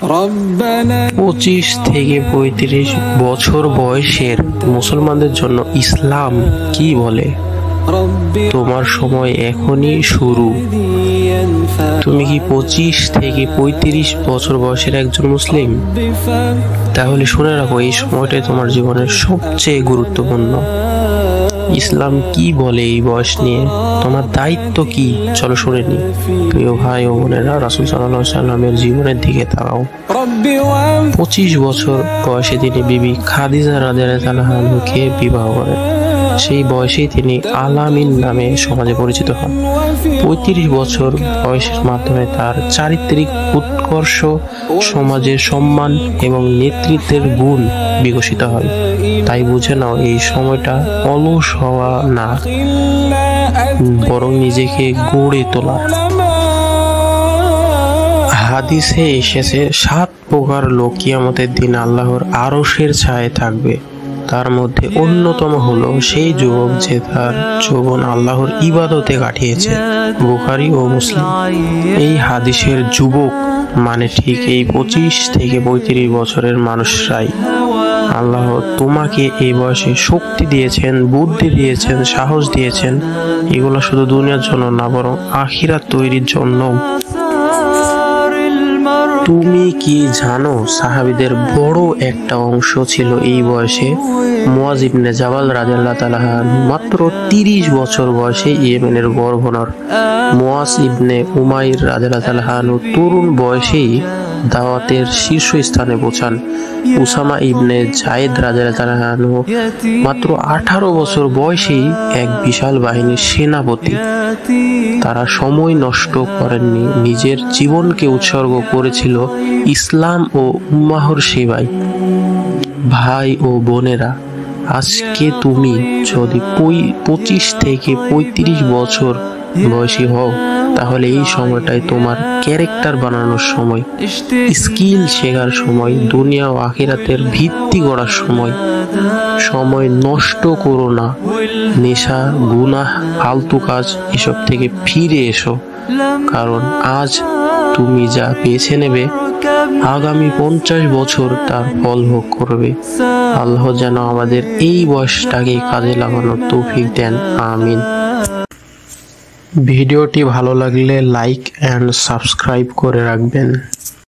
25 থেকে 35 বছর বয়সের মুসলমানদের জন্য ইসলাম কি বলে? তোমার সময় এখনই শুরু। তুমি কি 25 থেকে 35 বছর বয়সের একজন মুসলিম? তাহলে শুনে রাখো, এই সময়টাই তোমার জীবনের সবচেয়ে গুরুত্বপূর্ণ। ইসলাম কি বলে এই বয়স নিয়ে? তোমার দায়িত্ব কি? চলো শুনে নি। প্রিয় ভাই ও বোনেরা, রাসূল সাল্লাল্লাহু আলাইহি সাল্লামের জীবনের দিকে তাকাও। 25 বছর বয়সে তিনি বিবি খাদিজা রাদিয়াল্লাহু আনহাকে বিবাহ করেন। সেই বয়সেই তিনি আলামিন নামে সমাজে পরিচিত হন। 35 বছর বয়সের মাধ্যমে তার চারিত্রিক উৎকর্ষ, সমাজের সম্মান এবং নেতৃত্বের গুণ বিকশিত হয়। তাই বুঝে নাও, এই সময়টা অলস হওয়া না, বরং নিজেকে গড়ে তোলা। হাদিসে এসেছে 7 প্রকার লোক কিয়ামতের দিন আল্লাহর আরশের ছায়ায় থাকবে। তার মধ্যে অন্যতম হলো সেই যুবক যে তার যৌবন আল্লাহর ইবাদতে কাটিয়েছে। বুখারী ও মুসলিম। এই হাদিসের যুবক মানে ঠিক এই 25 থেকে 35 বছরের মানুষরাই। আল্লাহ তোমাকে এই বয়সে শক্তি দিয়েছেন, বুদ্ধি দিয়েছেন, সাহস দিয়েছেন। এগুলো শুধু দুনিয়ার জন্য না, বরং আখিরাত তৈরির জন্য। তুমি কি জানো, সাহাবীদের বড় একটা অংশ ছিল এই বয়সে? মুয়াজ ইবনে জাবাল রাদিয়াল্লাহু তাআলা মাত্র 30 বছর বয়সে ইয়েমেনের গভর্নর। মুয়াজ ইবনে উমাইর রাদিয়াল্লাহু তাআলা তরুণ বয়সেই দাওয়াতের শীর্ষস্থানে পৌঁছান। উসামা ইবনে জায়েদ রাদিয়াল্লাহু তাআলা মাত্র 18 বছর বয়সেই এক বিশাল বাহিনীর সেনাপতি। তারা সময় নষ্ট করেননি, নিজের জীবনকে উৎসর্গ করেছিল ইসলাম ও উম্মাহর সেবায়। ভাই ও বোনেরা, আজকে তুমি যদি 25 থেকে 35 বছর বয়সী হও, তাহলে এই সময়টাই তোমার ক্যারেক্টার বানানোর সময়, স্কিল শেখার সময়, দুনিয়া ও আখিরাতের ভিত্তি গড়ার সময়। সময় নষ্ট করো না। নেশা, গুনাহ, ফালতু কাজ এসব থেকে ফিরে এসো, কারণ আজ তুমি যা বেছে নেবে আগামী 50 বছর তার ফল ভোগ করবে। আল্লাহ যেন আমাদের এই বয়সটাকে কাজে লাগানোর তৌফিক দেন, আমিন। ভিডিওটি ভালো লাগলে লাইক এন্ড সাবস্ক্রাইব করে রাখবেন।